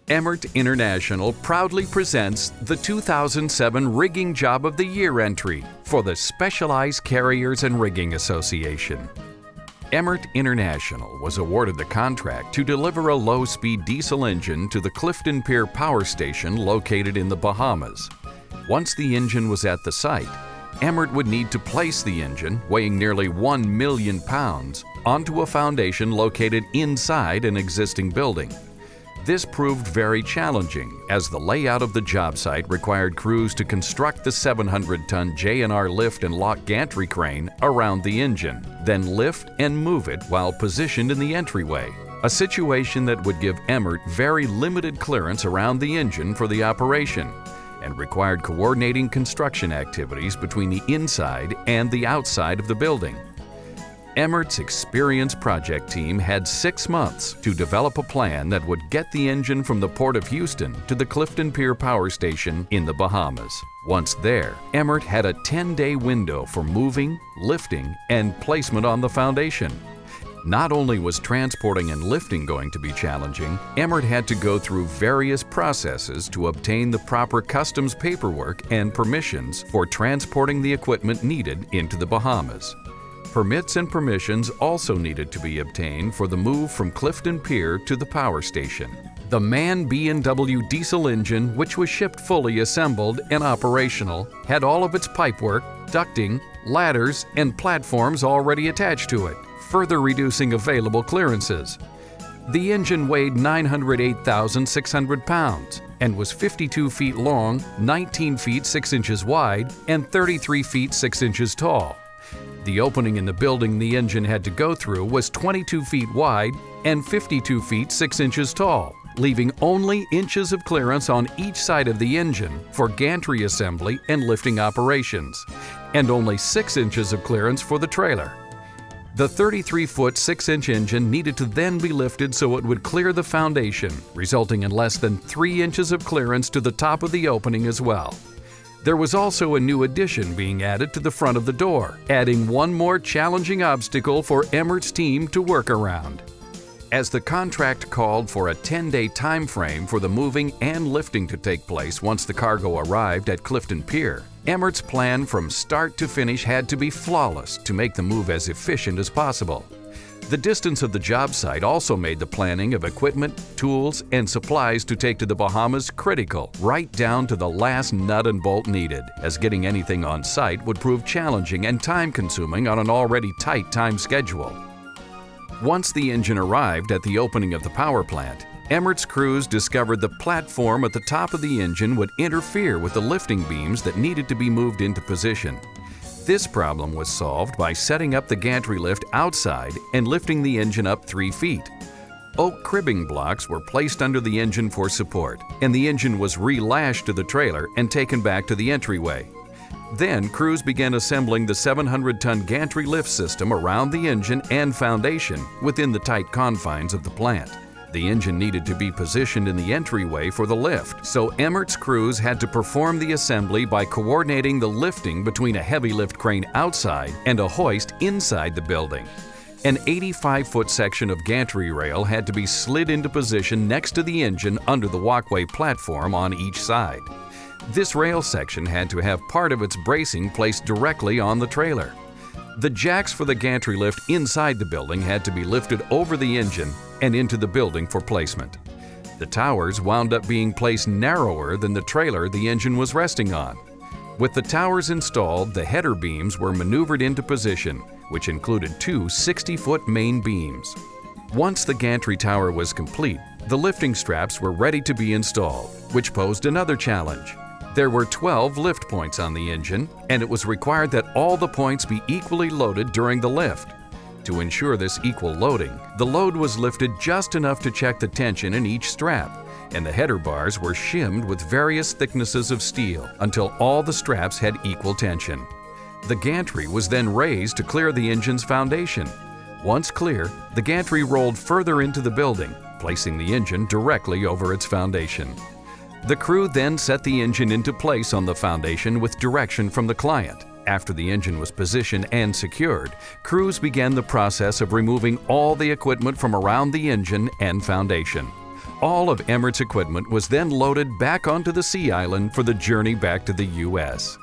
Emmert International proudly presents the 2007 Rigging Job of the Year entry for the Specialized Carriers and Rigging Association. Emmert International was awarded the contract to deliver a low-speed diesel engine to the Clifton Pier Power Station located in the Bahamas. Once the engine was at the site, Emmert would need to place the engine, weighing nearly 1 million pounds, onto a foundation located inside an existing building. This proved very challenging as the layout of the job site required crews to construct the 700-ton J&R Lift-n-Lock gantry crane around the engine, then lift and move it while positioned in the entryway, a situation that would give Emmert very limited clearance around the engine for the operation and required coordinating construction activities between the inside and the outside of the building. Emmert's experienced project team had 6 months to develop a plan that would get the engine from the Port of Houston to the Clifton Pier Power Station in the Bahamas. Once there, Emmert had a 10-day window for moving, lifting, and placement on the foundation. Not only was transporting and lifting going to be challenging, Emmert had to go through various processes to obtain the proper customs paperwork and permissions for transporting the equipment needed into the Bahamas. Permits and permissions also needed to be obtained for the move from Clifton Pier to the power station. The MAN B&W diesel engine, which was shipped fully assembled and operational, had all of its pipework, ducting, ladders, and platforms already attached to it, further reducing available clearances. The engine weighed 908,600 pounds and was 52 feet long, 19 feet 6 inches wide, and 33 feet 6 inches tall. The opening in the building the engine had to go through was 22 feet wide and 52 feet 6 inches tall, leaving only inches of clearance on each side of the engine for gantry assembly and lifting operations, and only 6 inches of clearance for the trailer. The 33-foot 6-inch engine needed to then be lifted so it would clear the foundation, resulting in less than 3 inches of clearance to the top of the opening as well. There was also a new addition being added to the front of the door, adding one more challenging obstacle for Emmert's team to work around. As the contract called for a 10-day time frame for the moving and lifting to take place once the cargo arrived at Clifton Pier, Emmert's plan from start to finish had to be flawless to make the move as efficient as possible. The distance of the job site also made the planning of equipment, tools, and supplies to take to the Bahamas critical, right down to the last nut and bolt needed, as getting anything on site would prove challenging and time-consuming on an already tight time schedule. Once the engine arrived at the opening of the power plant, Emmert's crews discovered the platform at the top of the engine would interfere with the lifting beams that needed to be moved into position. This problem was solved by setting up the gantry lift outside and lifting the engine up 3 feet. Oak cribbing blocks were placed under the engine for support, and the engine was relashed to the trailer and taken back to the entryway. Then crews began assembling the 700-ton gantry lift system around the engine and foundation within the tight confines of the plant. The engine needed to be positioned in the entryway for the lift, so Emmert's crews had to perform the assembly by coordinating the lifting between a heavy lift crane outside and a hoist inside the building. An 85-foot section of gantry rail had to be slid into position next to the engine under the walkway platform on each side. This rail section had to have part of its bracing placed directly on the trailer. The jacks for the gantry lift inside the building had to be lifted over the engine and into the building for placement. The towers wound up being placed narrower than the trailer the engine was resting on. With the towers installed, the header beams were maneuvered into position, which included 2 60-foot main beams. Once the gantry tower was complete, the lifting straps were ready to be installed, which posed another challenge. There were 12 lift points on the engine, and it was required that all the points be equally loaded during the lift. To ensure this equal loading, the load was lifted just enough to check the tension in each strap, and the header bars were shimmed with various thicknesses of steel until all the straps had equal tension. The gantry was then raised to clear the engine's foundation. Once clear, the gantry rolled further into the building, placing the engine directly over its foundation. The crew then set the engine into place on the foundation with direction from the client. After the engine was positioned and secured, crews began the process of removing all the equipment from around the engine and foundation. All of Emmert's equipment was then loaded back onto the Sea Island for the journey back to the U.S.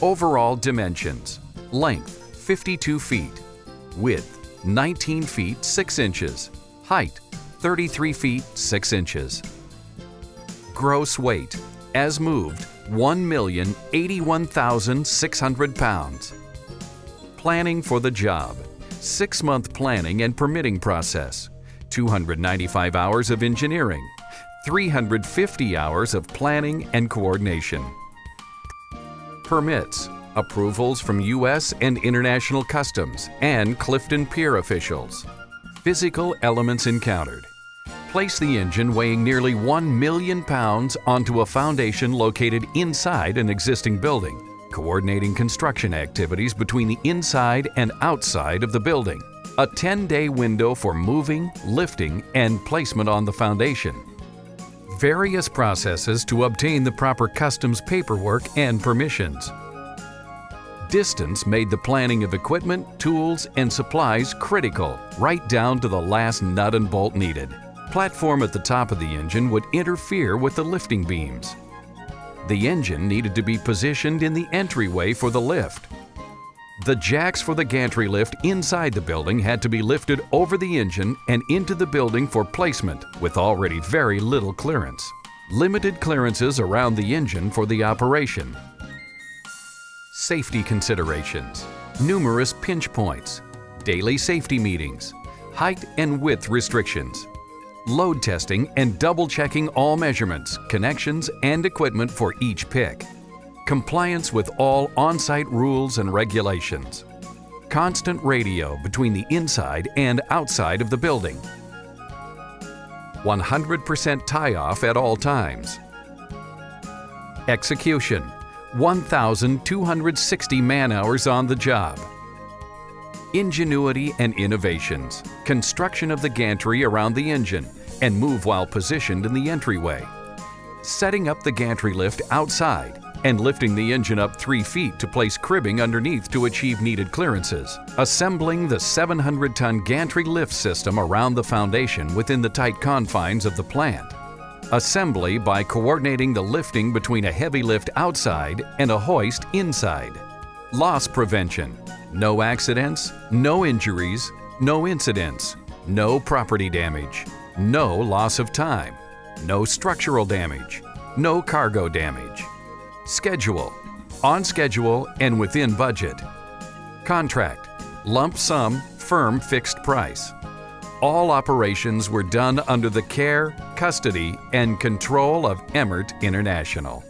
Overall dimensions: length 52 feet, width 19 feet 6 inches, height 33 feet 6 inches. Gross weight, as moved, 1,081,600 pounds. Planning for the job: 6-month planning and permitting process, 295 hours of engineering, 350 hours of planning and coordination. Permits: approvals from U.S. and international customs and Clifton Pier officials. Physical elements encountered: place the engine weighing nearly 1 million pounds onto a foundation located inside an existing building, coordinating construction activities between the inside and outside of the building. A 10-day window for moving, lifting, and placement on the foundation. Various processes to obtain the proper customs paperwork and permissions. Distance made the planning of equipment, tools, and supplies critical, right down to the last nut and bolt needed. Platform at the top of the engine would interfere with the lifting beams. The engine needed to be positioned in the entryway for the lift. The jacks for the gantry lift inside the building had to be lifted over the engine and into the building for placement with already very little clearance. Limited clearances around the engine for the operation. Safety considerations: numerous pinch points, daily safety meetings, height and width restrictions, load testing and double checking all measurements, connections, and equipment for each pick. Compliance with all on-site rules and regulations. Constant radio between the inside and outside of the building. 100% tie-off at all times. Execution: 1,260 man-hours on the job. Ingenuity and innovations: construction of the gantry around the engine and move while positioned in the entryway. Setting up the gantry lift outside and lifting the engine up 3 feet to place cribbing underneath to achieve needed clearances. Assembling the 700-ton gantry lift system around the foundation within the tight confines of the plant. Assembly by coordinating the lifting between a heavy lift outside and a hoist inside. Loss prevention: no accidents, no injuries, no incidents, no property damage, no loss of time, no structural damage, no cargo damage. Schedule: on schedule and within budget. Contract: lump sum, firm fixed price. All operations were done under the care, custody, and control of Emmert International.